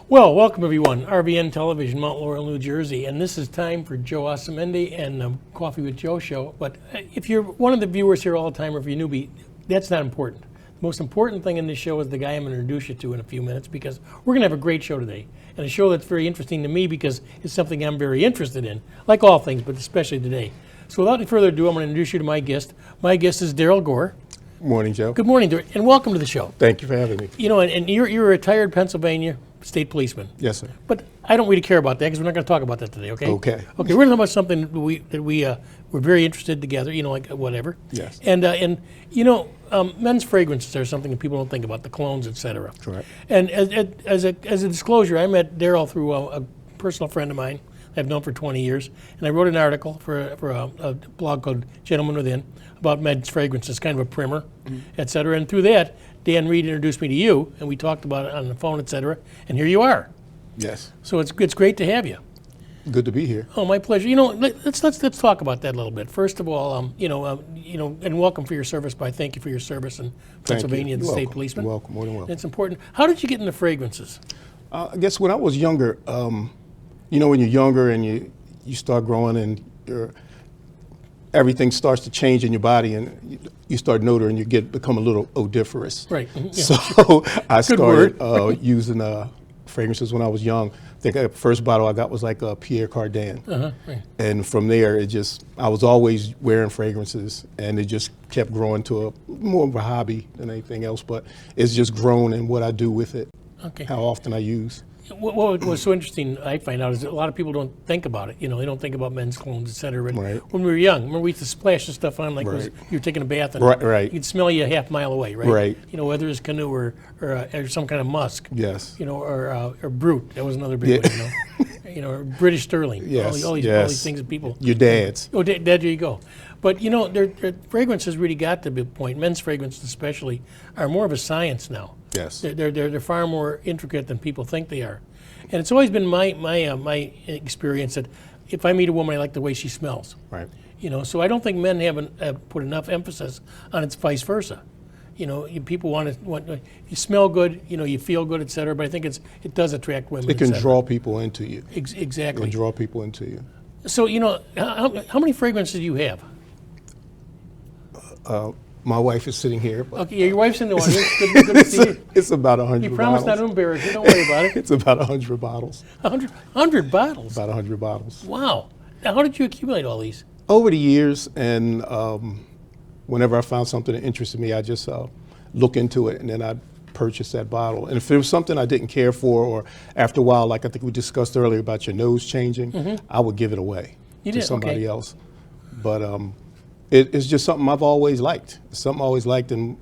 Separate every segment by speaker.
Speaker 1: Well, welcome everyone. RBN Television, Mount Laurel, New Jersey, and this is time for Joe Osamendi and Coffee with Joe show. But if you're one of the viewers here all the time, or if you're a newbie, that's not important. The most important thing in this show is the guy I'm going to introduce you to in a few minutes, because we're going to have a great show today, and a show that's very interesting to me because it's something I'm very interested in, like all things, but especially today. So without any further ado, I'm going to introduce you to my guest. My guest is Daryl Gore.
Speaker 2: Morning, Joe.
Speaker 1: Good morning, Daryl, and welcome to the show.
Speaker 2: Thank you for having me.
Speaker 1: You know, and you're a retired Pennsylvania state policeman.
Speaker 2: Yes, sir.
Speaker 1: But I don't really care about that because we're not going to talk about that today, okay?
Speaker 2: Okay.
Speaker 1: Okay, we're going to talk about something that we're very interested together, you know, like whatever.
Speaker 2: Yes.
Speaker 1: And you know, men's fragrances are something that people don't think about, the colognes, et cetera.
Speaker 2: Correct.
Speaker 1: And as a disclosure, I met Daryl through a personal friend of mine I've known for 20 years, and I wrote an article for a blog called Gentleman Within about men's fragrances, kind of a primer, et cetera. And through that, Dan Reed introduced me to you, and we talked about it on the phone, et cetera, and here you are.
Speaker 2: Yes.
Speaker 1: So it's great to have you.
Speaker 2: Good to be here.
Speaker 1: Oh, my pleasure. You know, let's talk about that a little bit. First of all, and welcome for your service. But thank you for your service in Pennsylvania, the state policeman.
Speaker 2: You're welcome. More than welcome.
Speaker 1: It's important. How did you get into fragrances?
Speaker 2: I guess when I was younger, you know, when you're younger and you start growing and everything starts to change in your body, and you start noticing and you become a little odoriferous.
Speaker 1: Right. Mm-hmm.
Speaker 2: So I started
Speaker 1: using
Speaker 2: fragrances when I was young. I think the first bottle I got was like a Pierre Cardin.
Speaker 1: Right.
Speaker 2: And from there, I was always wearing fragrances, and it just kept growing to more of a hobby than anything else. But it's just grown in what I do with it, how often I use.
Speaker 1: What was so interesting, I find out, is that a lot of people don't think about it. You know, they don't think about men's colognes, et cetera.
Speaker 2: Right.
Speaker 1: When we were young, remember we used to splash the stuff on like you were taking a bath, and
Speaker 2: right.
Speaker 1: you could smell you a half mile away, right?
Speaker 2: Right.
Speaker 1: You know, whether it's canoe or some kind of musk.
Speaker 2: Yes.
Speaker 1: You know, or Brute. That was another big one. You know, or British Sterling.
Speaker 2: Yes.
Speaker 1: All these things that people.
Speaker 2: Your dad's.
Speaker 1: Oh, Dad, there you go. But you know, their fragrances really got to the point. Men's fragrances, especially, are more of a science now.
Speaker 2: Yes.
Speaker 1: They're far more intricate than people think they are. And it's always been my experience that if I meet a woman, I like the way she smells.
Speaker 2: Right.
Speaker 1: You know, so I don't think men haven't put enough emphasis on it's vice versa. You know, people want you smell good, you know, you feel good, et cetera. But I think it does attract women.
Speaker 2: It can draw people into you.
Speaker 1: Exactly.
Speaker 2: It can draw people into you.
Speaker 1: So you know, how many fragrances do you have?
Speaker 2: My wife is sitting here.
Speaker 1: Okay, your wife's in the audience. Good to see you.
Speaker 2: It's about 100 bottles.
Speaker 1: You promised not to embarrass you. Don't worry about it.
Speaker 2: It's about 100 bottles.
Speaker 1: 100 bottles?
Speaker 2: About 100 bottles.
Speaker 1: Wow. Now, how did you accumulate all these?
Speaker 2: Over the years, and whenever I found something that interested me, I just look into it, and then I'd purchase that bottle. And if there was something I didn't care for, or after a while, like I think we discussed earlier about your nose changing, I would give it away to somebody else. But it's just something I've always liked. It's something I always liked, and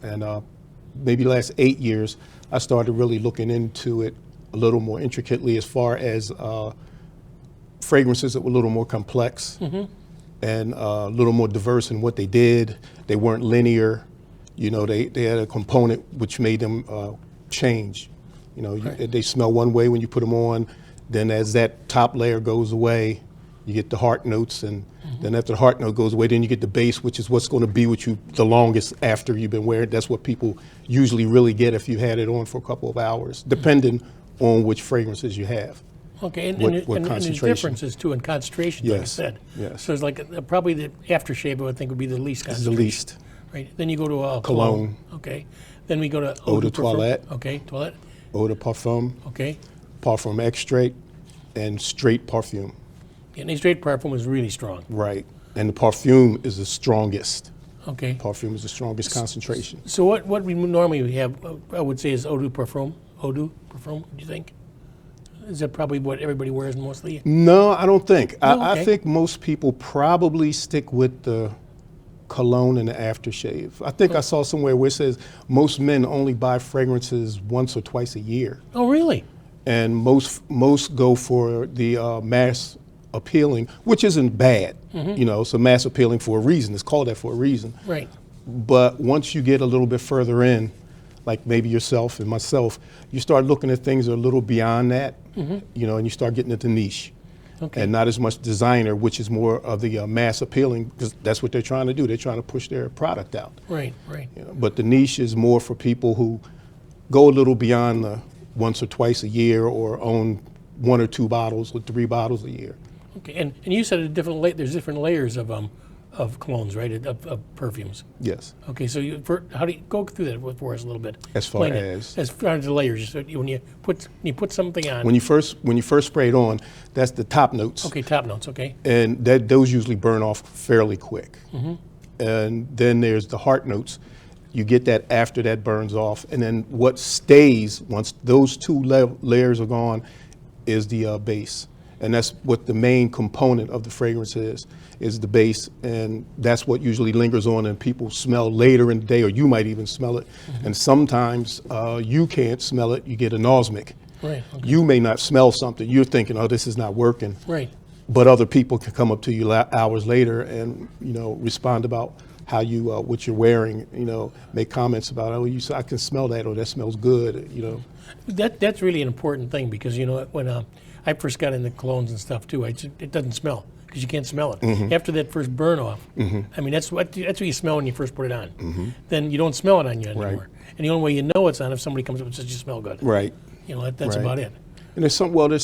Speaker 2: maybe the last 8 years, I started really looking into it a little more intricately as far as fragrances that were a little more complex and a little more diverse in what they did. They weren't linear. You know, they had a component which made them change. You know, they smell one way when you put them on. Then as that top layer goes away, you get the heart notes, and then after the heart note goes away, then you get the base, which is what's going to be with you the longest after you've been wearing it. That's what people usually really get if you had it on for a couple of hours, depending on which fragrances you have.
Speaker 1: Okay, and
Speaker 2: what
Speaker 1: there's differences too in concentration, like I said.
Speaker 2: Yes.
Speaker 1: So it's like probably the aftershave, I would think, would be the least concentration.
Speaker 2: It's the least.
Speaker 1: Right. Then you go to
Speaker 2: cologne.
Speaker 1: Okay. Then we go to
Speaker 2: eau de toilette.
Speaker 1: Okay, toilette.
Speaker 2: Eau de parfum.
Speaker 1: Okay.
Speaker 2: Parfum extrait, and straight perfume.
Speaker 1: And the straight parfum is really strong.
Speaker 2: Right. And the perfume is the strongest.
Speaker 1: Okay.
Speaker 2: Perfume is the strongest concentration.
Speaker 1: So what we normally have, I would say, is eau de parfum. Eau de parfum, do you think? Is that probably what everybody wears mostly?
Speaker 2: No, I don't think.
Speaker 1: No,
Speaker 2: I think most people probably stick with the cologne and the aftershave. I think I saw somewhere where it says most men only buy fragrances once or twice a year.
Speaker 1: Oh, really?
Speaker 2: And most go for the mass appealing, which isn't bad. You know, so mass appealing for a reason. It's called that for a reason.
Speaker 1: Right.
Speaker 2: But once you get a little bit further in, like maybe yourself and myself, you start looking at things that are a little beyond that, you know, and you start getting into niche. And not as much designer, which is more of the mass appealing, because that's what they're trying to do. They're trying to push their product out.
Speaker 1: Right, right.
Speaker 2: You know, but the niche is more for people who go a little beyond once or twice a year, or own 1 or 2 bottles or 3 bottles a year.
Speaker 1: Okay, and you said there's different layers of colognes, right? Of perfumes.
Speaker 2: Yes.
Speaker 1: Okay, so how do you go through that for us a little bit?
Speaker 2: As far
Speaker 1: Explain it. As far as the layers, so when you put something on.
Speaker 2: When you first spray it on, that's the top notes.
Speaker 1: Okay, top notes. Okay.
Speaker 2: And those usually burn off fairly quick. And then there's the heart notes. You get that after that burns off, and then what stays once those 2 layers are gone is the base, and that's what the main component of the fragrance is the base, and that's what usually lingers on and people smell later in the day, or you might even smell it. And sometimes you can't smell it, you get anosmic.
Speaker 1: Right. Okay.
Speaker 2: You may not smell something, you're thinking, oh, this is not working.
Speaker 1: Right.
Speaker 2: But other people can come up to you hours later and, respond about how you, what you're wearing, make comments about, oh, I can smell that, or that smells good,
Speaker 1: That's really an important thing, because when I first got into colognes and stuff too, it doesn't smell, because you can't smell it. After that first burn off, I mean, that's what you smell when you first put it on. Then you don't smell it on you anymore. Right. And the only way you know it's on if somebody comes up and says you smell good. Right. That's about it.
Speaker 2: And there's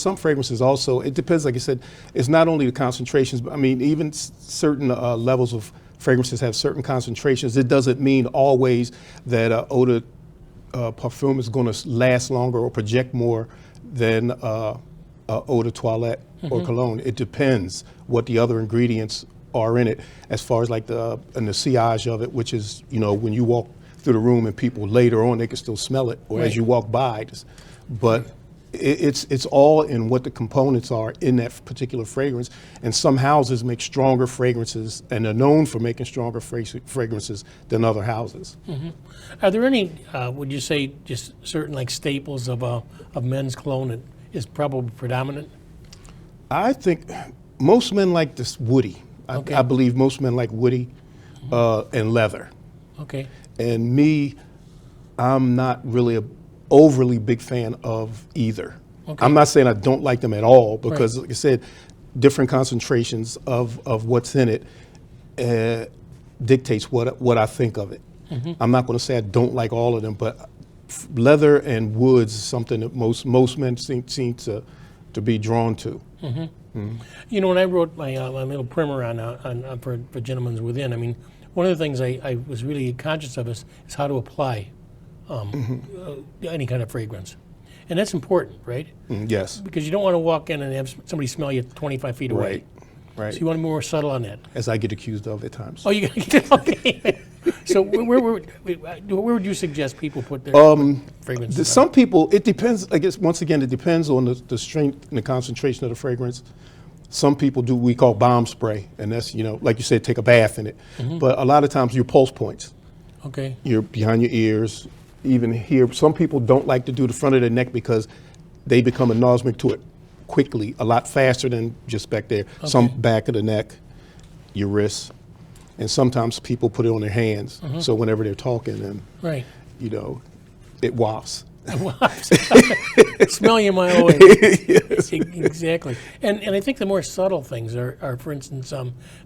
Speaker 2: some fragrances also. It depends, like I said, it's not only the concentrations, but I mean, even certain levels of fragrances have certain concentrations. It doesn't mean always that eau de parfum is going to last longer or project more than eau de toilette or cologne. It depends what the other ingredients are in it, as far as like the sillage of it, which is, when you walk through the room and people later on, they can still smell it, or as you walk by. But it's all in what the components are in that particular fragrance. And some houses make stronger fragrances, and are known for making stronger fragrances than other houses.
Speaker 1: Are there any, would you say, just certain like staples of men's cologne that is probably predominant?
Speaker 2: I think most men like this woody.
Speaker 1: Okay.
Speaker 2: I believe most men like woody and leather.
Speaker 1: Okay.
Speaker 2: And me, I'm not really a overly big fan of either. Okay. I'm not saying I don't like them at all, because like I said, different concentrations of what's in it dictates what I think of it. I'm not going to say I don't like all of them, but leather and woods is something that most men seem to be drawn to.
Speaker 1: When I wrote my little primer on for Gentlemen's Within, I mean, one of the things I was really conscious of is how to apply any kind of fragrance. And that's important, right?
Speaker 2: Yes.
Speaker 1: Because you don't want to walk in and have somebody smell you 25 feet away. Right. So you want to be more subtle on that.
Speaker 2: As I get accused of at times.
Speaker 1: Oh, you get okay. So where would you suggest people put their fragrances?
Speaker 2: Some people, it depends. I guess once again, it depends on the strength and the concentration of the fragrance. Some people do we call bomb spray, and that's like you said, take a bath in it. But a lot of times your pulse points. Okay. You're behind your ears, even here. Some people don't like to do the front of their neck because they become anosmic to it quickly, a lot faster than just back there. Okay. Some back of the neck, your wrists, and sometimes people put it on their hands. So whenever they're talking, and it wafts.
Speaker 1: Smell you a mile away. Yes. Exactly. And I think the more subtle things are for instance,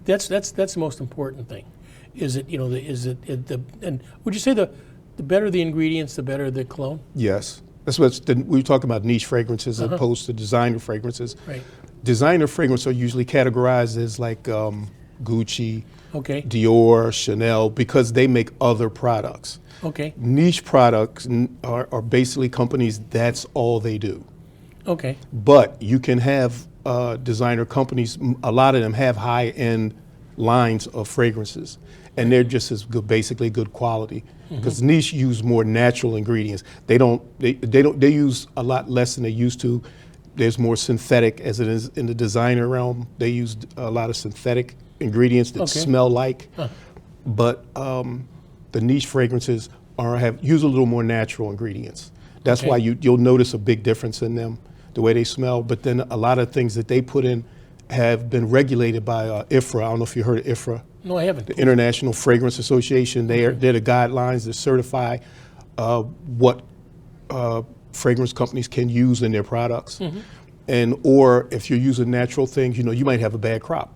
Speaker 1: that's the most important thing. Is it and would you say the better the ingredients, the better the cologne? Yes.
Speaker 2: That's we talk about niche fragrances as opposed to designer fragrances.
Speaker 1: Right.
Speaker 2: Designer fragrances are usually categorized as like Gucci, Dior, Chanel, because they make other products. Okay. Niche products are basically companies, that's all they do. Okay. But you can have designer companies, a lot of them have high-end lines of fragrances, and they're just as good, basically good quality. Because niche use more natural ingredients. They use a lot less than they used to. There's more synthetic, as it is in the designer realm. They use a lot of synthetic ingredients that smell like. But the niche fragrances use a little more natural ingredients. That's why you'll notice a big difference in them, the way they smell. But then a lot of things that they put in have been regulated by IFRA. I don't know if you heard of IFRA.
Speaker 1: No, I haven't.
Speaker 2: The International Fragrance Association. They're the guidelines that certify what fragrance companies can use in their products. Or if you're using natural things, you might have a bad crop.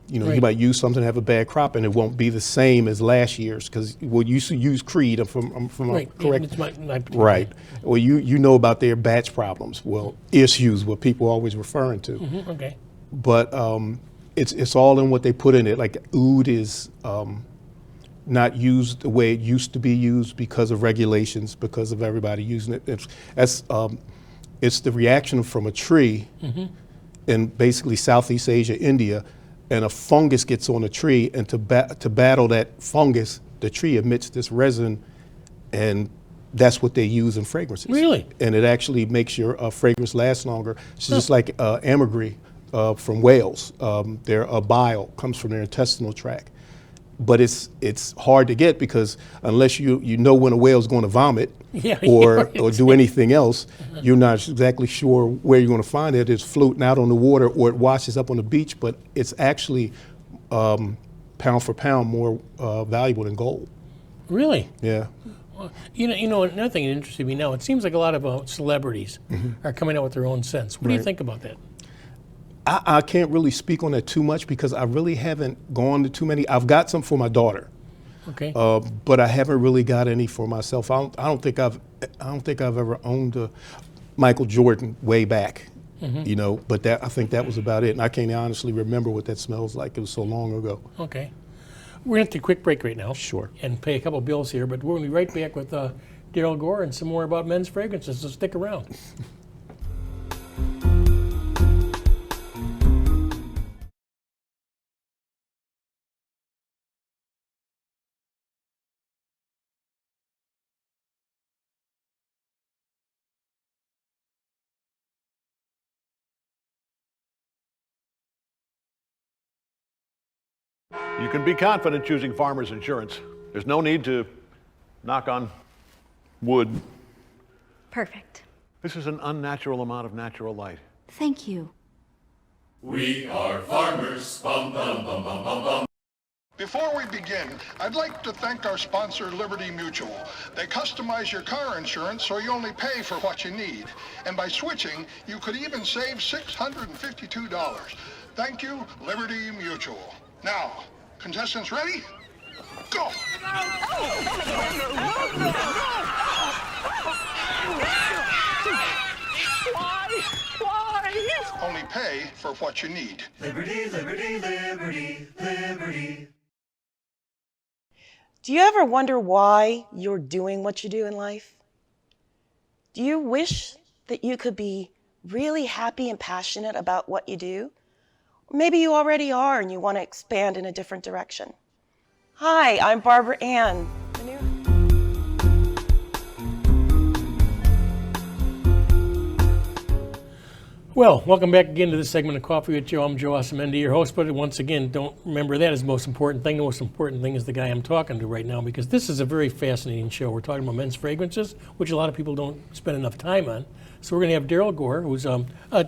Speaker 2: You know,
Speaker 1: Right.
Speaker 2: you might use something, have a bad crop, and it won't be the same as last year's because well, you used to use Creed. I'm
Speaker 1: Right.
Speaker 2: correct.
Speaker 1: It's my
Speaker 2: Right. Well, you know about their batch problems. Well, issues, what people are always referring to.
Speaker 1: Okay.
Speaker 2: But it's all in what they put in it. Like oud is not used the way it used to be used because of regulations, because of everybody using it. It's the reaction from a tree in basically Southeast Asia, India, and a fungus gets on a tree, and to battle that fungus, the tree emits this resin, and that's what they use in fragrances.
Speaker 1: Really?
Speaker 2: And it actually makes your fragrance last longer. It's just like ambergris from whales. Their bile comes from their intestinal tract. But it's hard to get because unless you know when a whale's going to vomit
Speaker 1: Yeah,
Speaker 2: or
Speaker 1: yeah,
Speaker 2: or do anything else, you're not exactly sure where you're going to find it. It's floating out on the water or it washes up on the beach, but it's actually pound for pound more valuable than gold.
Speaker 1: Really?
Speaker 2: Yeah.
Speaker 1: You know, another thing that interested me now, it seems like a lot of celebrities are coming out with their own scents. What do you
Speaker 2: Right.
Speaker 1: think about that?
Speaker 2: I can't really speak on that too much because I really haven't gone to too many. I've got some for my daughter.
Speaker 1: Okay.
Speaker 2: But I haven't really got any for myself. I don't think I've ever owned a Michael Jordan way back, you know. But I think that was about it. And I can't honestly remember what that smells like. It was so long ago.
Speaker 1: Okay. We're going to take a quick break right now.
Speaker 2: Sure.
Speaker 1: And pay a couple bills here, but we're going to be right back with Daryl Gore and some more about men's fragrances, so stick around.
Speaker 3: You can be confident choosing Farmers Insurance. There's no need to knock on wood.
Speaker 4: Perfect.
Speaker 3: This is an unnatural amount of natural light.
Speaker 4: Thank you.
Speaker 5: We are farmers. Bum, bum, bum, bum, bum, bum.
Speaker 6: Before we begin, I'd like to thank our sponsor, Liberty Mutual. They customize your car insurance so you only pay for what you need. And by switching, you could even save $652. Thank you, Liberty Mutual. Now, contestants ready? Go! Why? Only pay for what you need.
Speaker 5: Liberty, liberty, liberty, liberty.
Speaker 7: Do you ever wonder why you're doing what you do in life? Do you wish that you could be really happy and passionate about what you do? Or maybe you already are and you want to expand in a different direction. Hi, I'm Barbara Ann.
Speaker 1: Well, welcome back again to this segment of Coffee with Joe. I'm Joe Osamendi, your host, but once again, don't remember that as the most important thing. The most important thing is the guy I'm talking to right now, because this is a very fascinating show. We're talking about men's fragrances, which a lot of people don't spend enough time on. So we're going to have Daryl Gore, who's a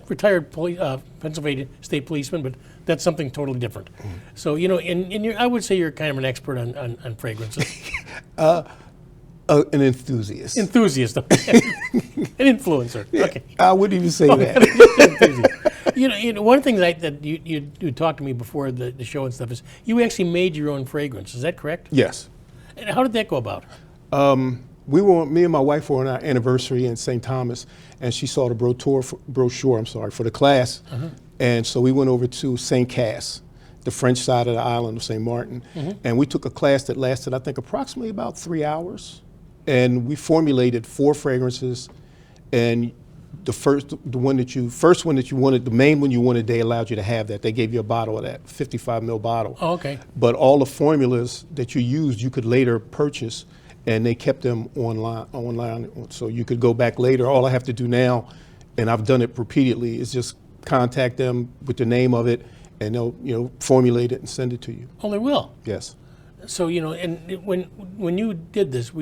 Speaker 1: retired Pennsylvania state policeman, but that's something totally different. So, you know, I would say you're kind of an expert on fragrances.
Speaker 2: An enthusiast.
Speaker 1: Enthusiast. An influencer. Okay.
Speaker 2: I wouldn't even say that.
Speaker 1: You know, one thing that you talked to me before the show and stuff is you actually made your own fragrance. Is that correct?
Speaker 2: Yes.
Speaker 1: And how did that go about?
Speaker 2: Me and my wife were on our anniversary in St. Thomas, and she saw the brochure for the class. And so we went over to St. Cass, the French side of the island of St. Martin, and we took a class that lasted, I think, approximately about 3 hours. And we formulated 4 fragrances, and the first one that you wanted, the main one you wanted, they allowed you to have that. They gave you a bottle of that, 55 ml bottle.
Speaker 1: Oh, okay.
Speaker 2: But all the formulas that you used, you could later purchase, and they kept them online, so you could go back later. All I have to do now, and I've done it repeatedly, is just contact them with the name of it, and they'll formulate it and send it to you.
Speaker 1: Oh, they will.
Speaker 2: Yes.
Speaker 1: So and when you did this,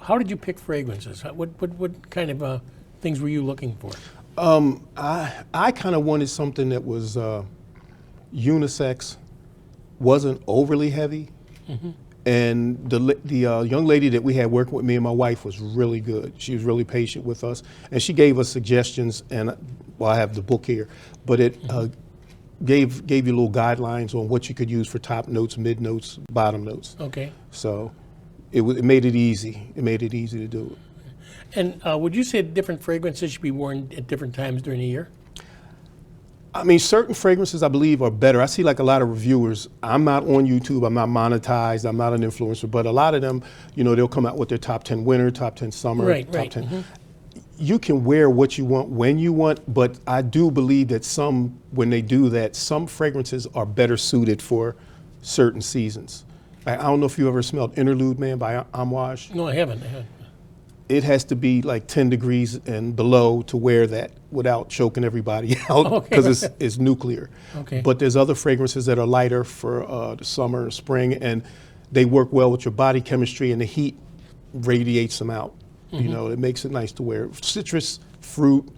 Speaker 1: how did you pick fragrances? What kind of things were you looking for?
Speaker 2: I kind of wanted something that was unisex, wasn't overly heavy, and the young lady that we had working with me and my wife was really good. She was really patient with us, and she gave us suggestions. And I have the book here, but gave you little guidelines on what you could use for top notes, mid notes, bottom notes.
Speaker 1: Okay.
Speaker 2: So it made it easy. It made it easy to do it.
Speaker 1: And would you say different fragrances should be worn at different times during the year?
Speaker 2: I mean, certain fragrances I believe are better. I see like a lot of reviewers. I'm not on YouTube. I'm not monetized. I'm not an influencer. But a lot of them, you know, they'll come out with their top 10 winter, top 10 summer,
Speaker 1: Right,
Speaker 2: top
Speaker 1: right.
Speaker 2: 10. You can wear what you want when you want, but I do believe that when they do that, some fragrances are better suited for certain seasons. I don't know if you ever smelled Interlude Man by Amouage.
Speaker 1: No, I haven't.
Speaker 2: It has to be like 10 degrees and below to wear that without choking everybody out
Speaker 1: Okay.
Speaker 2: because it's nuclear.
Speaker 1: Okay.
Speaker 2: But there's other fragrances that are lighter for the summer and spring, and they work well with your body chemistry, and the heat radiates them out. You know, it makes it nice to wear. Citrus, fruit,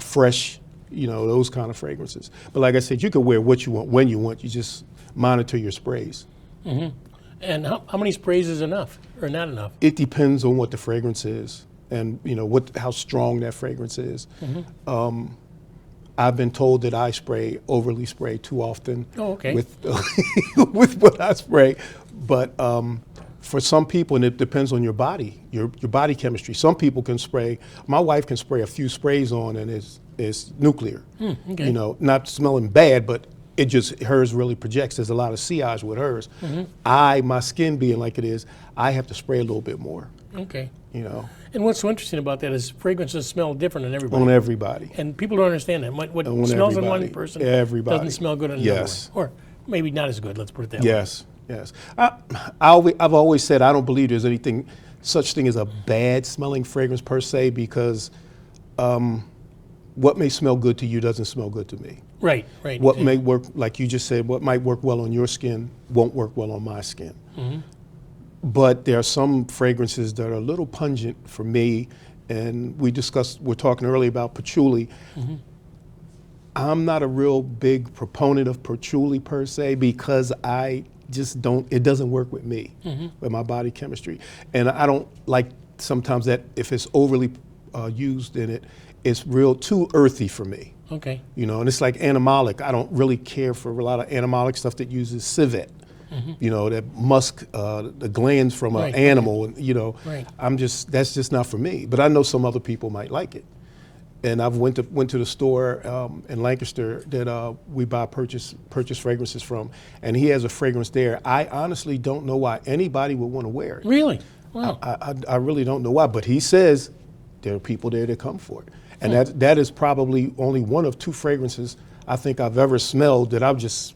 Speaker 2: fresh, you know, those kind of fragrances. But like I said, you can wear what you want when you want. You just monitor your sprays.
Speaker 1: And how many sprays is enough or not enough?
Speaker 2: It depends on what the fragrance is, and you know how strong that fragrance is. I've been told that I overly spray too often.
Speaker 1: Oh, okay.
Speaker 2: With with what I spray, but for some people, and it depends on your body, your body chemistry. Some people can spray. My wife can spray a few sprays on, and it's nuclear.
Speaker 1: Okay.
Speaker 2: You know, not smelling bad, but hers really projects. There's a lot of sillage with hers. My skin being like it is, I have to spray a little bit more.
Speaker 1: Okay.
Speaker 2: You know,
Speaker 1: And what's so interesting about that is fragrances smell different on everybody.
Speaker 2: on everybody.
Speaker 1: And people don't understand that. What
Speaker 2: On
Speaker 1: smells on one
Speaker 2: everybody.
Speaker 1: person
Speaker 2: Everybody.
Speaker 1: doesn't smell good on another
Speaker 2: Yes.
Speaker 1: one. Or maybe not as good, let's put it that way.
Speaker 2: Yes, yes. I've always said I don't believe there's anything such thing as a bad smelling fragrance per se, because what may smell good to you doesn't smell good to me.
Speaker 1: Right, right.
Speaker 2: What may work, like you just said, what might work well on your skin won't work well on my skin. But there are some fragrances that are a little pungent for me, and we're talking earlier about patchouli. I'm not a real big proponent of patchouli per se, because it doesn't work with me, with my body chemistry. And I don't like sometimes that if it's overly used in it, it's real too earthy for me.
Speaker 1: Okay.
Speaker 2: You know, and it's like animalic. I don't really care for a lot of animalic stuff that uses civet. You know, that musk, the glands from an
Speaker 1: Right.
Speaker 2: animal, and you know,
Speaker 1: Right.
Speaker 2: that's just not for me. But I know some other people might like it. And I've went to the store in Lancaster that we purchase fragrances from, and he has a fragrance there. I honestly don't know why anybody would want to wear it.
Speaker 1: Really? Wow.
Speaker 2: I really don't know why, but he says there are people there that come for it. And that is probably only one of two fragrances I think I've ever smelled that I'm just,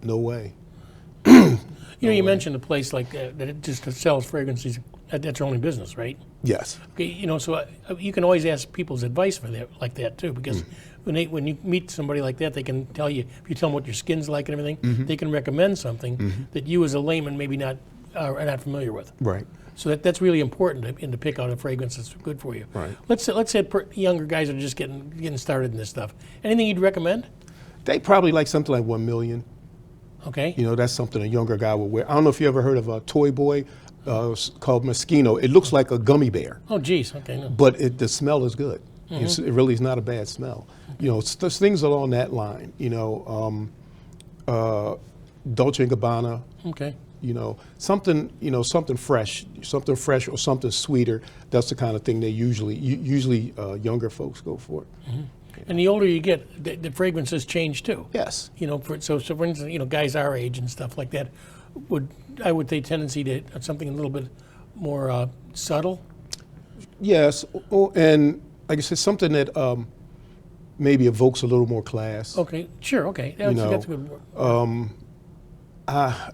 Speaker 2: no way.
Speaker 1: You know, you mentioned a place like that it just sells fragrances. That's their only business, right?
Speaker 2: Yes.
Speaker 1: Okay, you know, so you can always ask people's advice for that, like that too, because when you meet somebody like that, they can tell you, if you tell them what your skin's like and everything, they can recommend something that you as a layman maybe are not familiar with.
Speaker 2: Right.
Speaker 1: So that's really important to pick out a fragrance that's good for you.
Speaker 2: Right.
Speaker 1: Let's say younger guys are just getting started in this stuff. Anything you'd recommend?
Speaker 2: They probably like something like 1 million.
Speaker 1: Okay.
Speaker 2: You know, that's something a younger guy would wear. I don't know if you ever heard of a toy boy called Moschino. It looks like a gummy bear,
Speaker 1: Oh, geez. Okay. No.
Speaker 2: but the smell is good. It really is not a bad smell. You know, there's things along that line. You know, Dolce & Gabbana.
Speaker 1: Okay.
Speaker 2: You know, something fresh or something sweeter. That's the kind of thing they usually younger folks go for.
Speaker 1: And the older you get, the fragrances change too.
Speaker 2: Yes.
Speaker 1: You know, so for instance, you know, guys our age and stuff like that would say tendency to something a little bit more subtle.
Speaker 2: Yes, and like I said, something that maybe evokes a little more class.
Speaker 1: Okay, sure. Okay, that's a good word.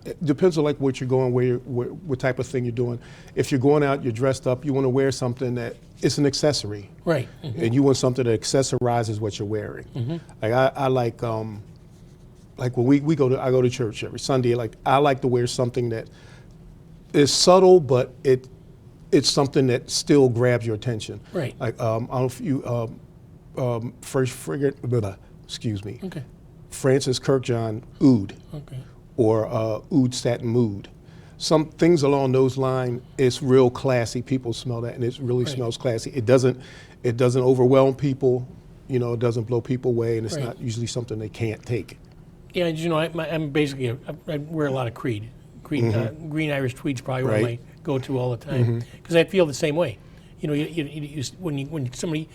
Speaker 2: It depends on like what you're going, what type of thing you're doing. If you're going out, you're dressed up, you want to wear something that it's an accessory,
Speaker 1: Right.
Speaker 2: and you want something that accessorizes what you're wearing. Like I like when I go to church every Sunday. Like I like to wear something that is subtle, but it's something that still grabs your attention.
Speaker 1: Right.
Speaker 2: Like I don't know if you excuse me.
Speaker 1: Okay.
Speaker 2: Francis Kirkjohn Oud.
Speaker 1: Okay.
Speaker 2: Or Oud Satin Mood. Some things along those lines, it's real classy. People smell that, and it really smells classy. It doesn't overwhelm people. You know, it doesn't blow people away, and it's
Speaker 1: Right.
Speaker 2: not usually something they can't take.
Speaker 1: Yeah, you know, I'm basically, I wear a lot of Creed. Green Irish Tweed's probably one of my
Speaker 2: Right.
Speaker 1: go-to all the time, because I feel the same way. You know, when somebody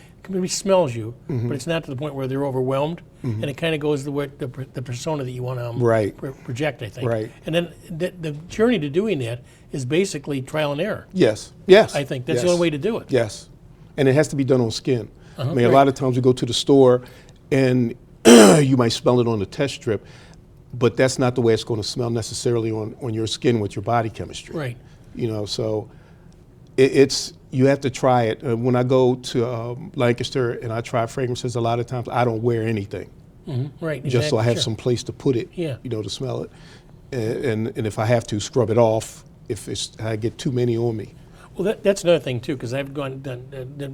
Speaker 1: smells you, but it's not to the point where they're overwhelmed, and it kind of goes the persona that you want to
Speaker 2: Right.
Speaker 1: project, I think.
Speaker 2: Right.
Speaker 1: And then the journey to doing that is basically trial and error.
Speaker 2: Yes. Yes.
Speaker 1: I think that's the
Speaker 2: Yes.
Speaker 1: only way to do it.
Speaker 2: Yes. And it has to be done on skin. I mean, a
Speaker 1: right.
Speaker 2: lot of times we go to the store and you might smell it on the test strip, but that's not the way it's going to smell necessarily on your skin with your body chemistry.
Speaker 1: Right.
Speaker 2: You know, so it's you have to try it. When I go to Lancaster and I try fragrances, a lot of times I don't wear anything,
Speaker 1: Right.
Speaker 2: just so I
Speaker 1: exactly,
Speaker 2: have
Speaker 1: sure.
Speaker 2: some place to put it.
Speaker 1: Yeah.
Speaker 2: You know, to smell it, and if I have to, scrub it off if I get too many on me.
Speaker 1: Well, that's another thing too, because I've done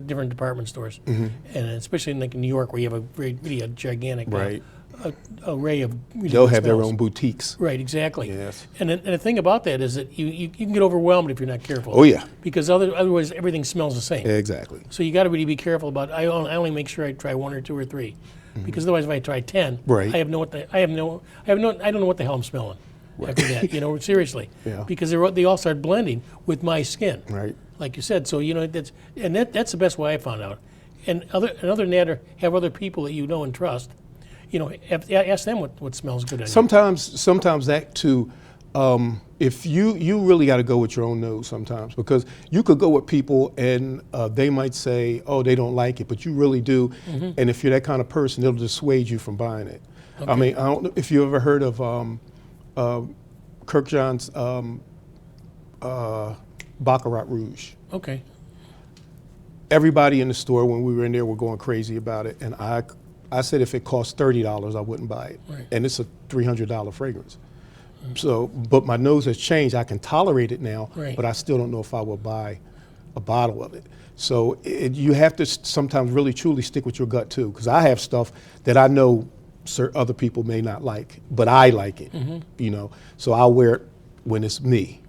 Speaker 1: different department stores, and especially in like New York, where you have really a gigantic
Speaker 2: Right.
Speaker 1: array of. Really
Speaker 2: They'll
Speaker 1: good
Speaker 2: have their
Speaker 1: smells.
Speaker 2: own boutiques.
Speaker 1: Right, exactly.
Speaker 2: Yes.
Speaker 1: And the thing about that is that you can get overwhelmed if you're not careful.
Speaker 2: Oh, yeah.
Speaker 1: Because otherwise everything smells the same.
Speaker 2: Exactly.
Speaker 1: So you got to really be careful about. I only make sure I try 1 or 2 or 3, because otherwise if I try 10,
Speaker 2: Right.
Speaker 1: I don't know what the hell I'm smelling. After that, you know, seriously.
Speaker 2: Yeah.
Speaker 1: Because they all start blending with my skin.
Speaker 2: Right.
Speaker 1: Like you said, so you know that's the best way I found out. And other than that, have other people that you know and trust. You know, ask them what smells good on you.
Speaker 2: Sometimes that too. If you really got to go with your own nose sometimes, because you could go with people and they might say, oh, they don't like it, but you really do. And if you're that kind of person, it'll dissuade you from buying it. I mean, I don't know if you ever heard of Kirkjohn's Baccarat Rouge.
Speaker 1: Okay.
Speaker 2: Everybody in the store when we were in there were going crazy about it, and I said if it cost $30, I wouldn't buy it.
Speaker 1: Right.
Speaker 2: And it's a $300 fragrance. So, but my nose has changed. I can tolerate it now,
Speaker 1: Right.
Speaker 2: but I still don't know if I will buy a bottle of it. So you have to sometimes really truly stick with your gut too, because I have stuff that I know other people may not like, but I like it. You know, so I'll wear it when it's me.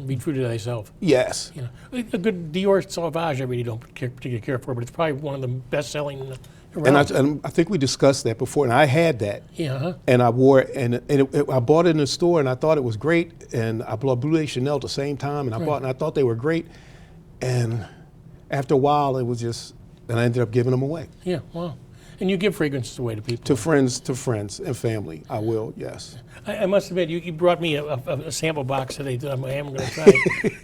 Speaker 1: Be true to thyself.
Speaker 2: Yes.
Speaker 1: You know, a good Dior Sauvage I really don't particularly care for, but it's probably one of the best selling around.
Speaker 2: And I think we discussed that before, and I had that.
Speaker 1: Yeah. Uh-huh.
Speaker 2: And I wore it, and I bought it in the store, and I thought it was great. And I bought Bleu de Chanel at the same time, and I thought they were great. And after a while, it was just, and I ended up giving them away
Speaker 1: Yeah. Wow. And you give fragrances away to people.
Speaker 2: to friends and family. I will, yes.
Speaker 1: I must admit, you brought me a sample box today that I am going to try.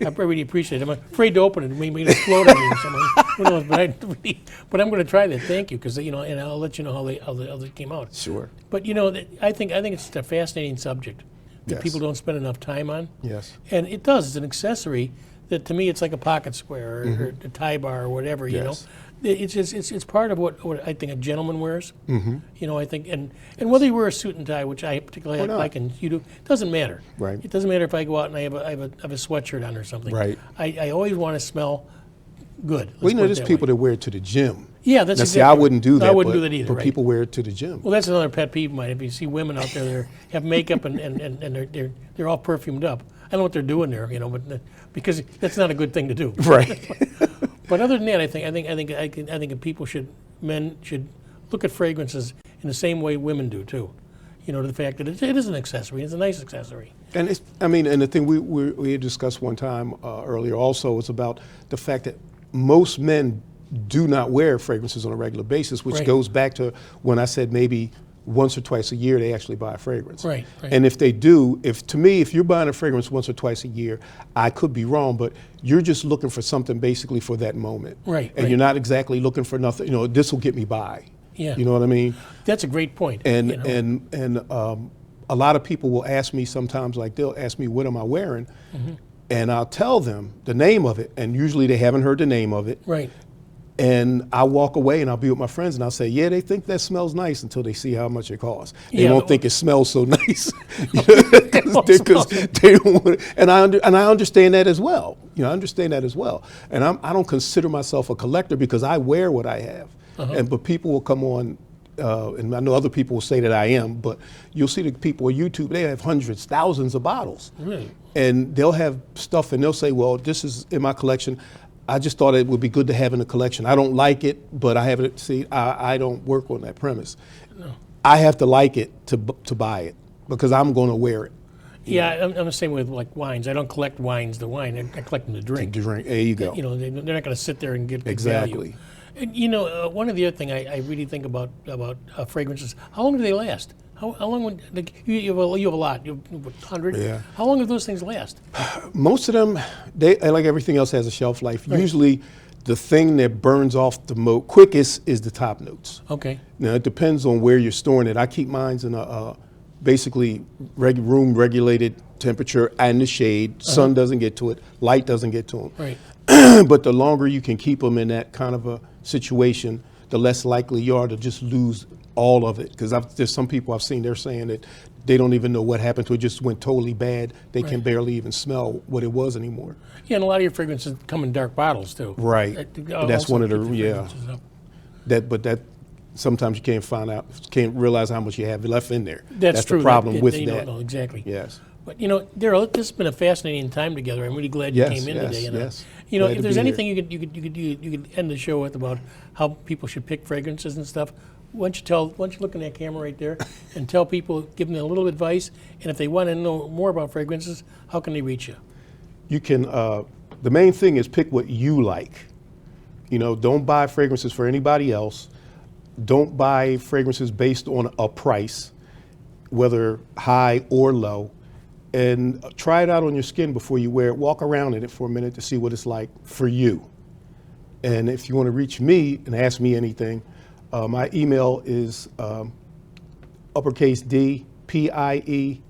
Speaker 1: I really appreciate it. I'm afraid to open it. Maybe it'll explode on me or something. Who knows? But I'm going to try that. Thank you, because you know, and I'll let you know how they came out.
Speaker 2: Sure.
Speaker 1: But you know, I think it's a fascinating subject that
Speaker 2: Yes.
Speaker 1: people don't spend enough time on.
Speaker 2: Yes.
Speaker 1: And it does. It's an accessory that to me it's like a pocket square or a tie bar or whatever. You know.
Speaker 2: Yes.
Speaker 1: It's part of what I think a gentleman wears. You know, I think, and whether you wear a suit and tie, which I particularly
Speaker 2: not.
Speaker 1: like, and you do, doesn't matter.
Speaker 2: Right.
Speaker 1: It doesn't matter if I go out and I have a sweatshirt on or something.
Speaker 2: Right.
Speaker 1: I always want to smell good.
Speaker 2: Well, you know,
Speaker 1: put it
Speaker 2: there's
Speaker 1: that
Speaker 2: people
Speaker 1: way.
Speaker 2: that wear it to the gym.
Speaker 1: Yeah, that's
Speaker 2: Now,
Speaker 1: exactly
Speaker 2: see, I
Speaker 1: right.
Speaker 2: wouldn't do that.
Speaker 1: I wouldn't
Speaker 2: but,
Speaker 1: do that either.
Speaker 2: But
Speaker 1: right.
Speaker 2: people wear it to the gym.
Speaker 1: Well, that's another pet peeve of mine. If you see women out there that have makeup and they're all perfumed up, I don't know what they're doing there, you know, but because that's not a good thing to do.
Speaker 2: Right.
Speaker 1: But other than that, I think men should look at fragrances in the same way women do too. You know, to the fact that it is an accessory. It's a nice accessory.
Speaker 2: And and the thing we had discussed one time earlier also was about the fact that most men do not wear fragrances on a regular basis, which
Speaker 1: Right.
Speaker 2: goes back to when I said maybe once or twice a year they actually buy a fragrance.
Speaker 1: Right, right.
Speaker 2: And if they do, if you're buying a fragrance once or twice a year, I could be wrong, but you're just looking for something basically for that moment.
Speaker 1: Right,
Speaker 2: And
Speaker 1: right.
Speaker 2: you're not exactly looking for nothing, you know, this will get me by.
Speaker 1: Yeah.
Speaker 2: You know what I mean?
Speaker 1: That's a great point.
Speaker 2: And
Speaker 1: you know.
Speaker 2: and a lot of people will ask me sometimes, like they'll ask me, what am I wearing?
Speaker 1: Mm-hmm.
Speaker 2: And I'll tell them the name of it, and usually they haven't heard the name of it.
Speaker 1: Right.
Speaker 2: And I'll walk away and I'll be with my friends and I'll say, yeah, they think that smells nice until they see how much it costs. They
Speaker 1: Yeah,
Speaker 2: won't
Speaker 1: but-
Speaker 2: think it smells so nice. Because they don't want it. And I understand that as well. You know, I understand that as well. And I don't consider myself a collector because I wear what I have. But people will come on, and I know other people will say that I am, but you'll see the people on YouTube, they have hundreds, thousands of bottles.
Speaker 1: Really?
Speaker 2: And they'll have stuff and they'll say, well, this is in my collection. I just thought it would be good to have in the collection. I don't like it, but I have it. See, I don't work on that premise. No. I have to like it to buy it because I'm going to wear it.
Speaker 1: Yeah, I'm the same with like wines. I don't collect wines to wine. I collect them to drink.
Speaker 2: To drink. There you go.
Speaker 1: You know, they're not going to sit there and get good
Speaker 2: Exactly.
Speaker 1: value. And, you know, one of the other thing I really think about fragrances, how long do they last? How long would, like, you have a lot, you have 100?
Speaker 2: Yeah.
Speaker 1: How long do those things last?
Speaker 2: Most of them, they like everything else has a shelf life. Right. Usually, the thing that burns off the quickest is the top notes.
Speaker 1: Okay.
Speaker 2: Now it depends on where you're storing it. I keep mine in a basically room regulated temperature and the shade. Sun doesn't get to it, light doesn't get to them.
Speaker 1: Right.
Speaker 2: But the longer you can keep them in that kind of a situation, the less likely you are to just lose all of it. Because there's some people I've seen, they're saying that they don't even know what happened to it. It just went totally bad. They can barely even smell what it was anymore.
Speaker 1: Yeah, and a lot of your fragrances come in dark bottles too.
Speaker 2: Right. That's one of the, that sometimes you can't realize how much you have left in there.
Speaker 1: That's true.
Speaker 2: The problem with
Speaker 1: you
Speaker 2: that.
Speaker 1: don't know exactly.
Speaker 2: Yes.
Speaker 1: But, you know, Daryl, this has been a fascinating time together. I'm really glad you came in today. And,
Speaker 2: yes.
Speaker 1: You know,
Speaker 2: Glad
Speaker 1: if
Speaker 2: to
Speaker 1: there's
Speaker 2: be
Speaker 1: anything you could end the show with about how people should pick fragrances and stuff, why don't you look in that camera right there and tell people, give them a little advice, and if they want to know more about fragrances, how can they reach you?
Speaker 2: You can, the main thing is pick what you like. You know, don't buy fragrances for anybody else. Don't buy fragrances based on a price, whether high or low. And try it out on your skin before you wear it. Walk around in it for a minute to see what it's like for you. And if you want to reach me and ask me anything, my email is uppercase D PIERRE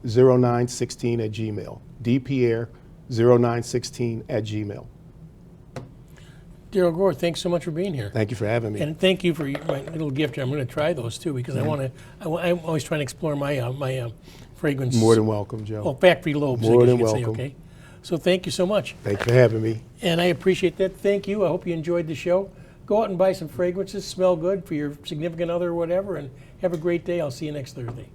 Speaker 2: 0916 at Gmail. DPierre 0916 at Gmail.
Speaker 1: Daryl Gore, thanks so much for being here.
Speaker 2: Thank you for having me.
Speaker 1: And thank you for my little gift here. I'm going to try those too because I'm always trying to explore my fragrance.
Speaker 2: More than welcome, Joe.
Speaker 1: Well, factory lobes,
Speaker 2: More
Speaker 1: I guess
Speaker 2: than
Speaker 1: you could say,
Speaker 2: welcome.
Speaker 1: okay? So thank you so much.
Speaker 2: Thank you for having me.
Speaker 1: And I appreciate that. Thank you. I hope you enjoyed the show. Go out and buy some fragrances, smell good for your significant other or whatever, and have a great day. I'll see you next Thursday.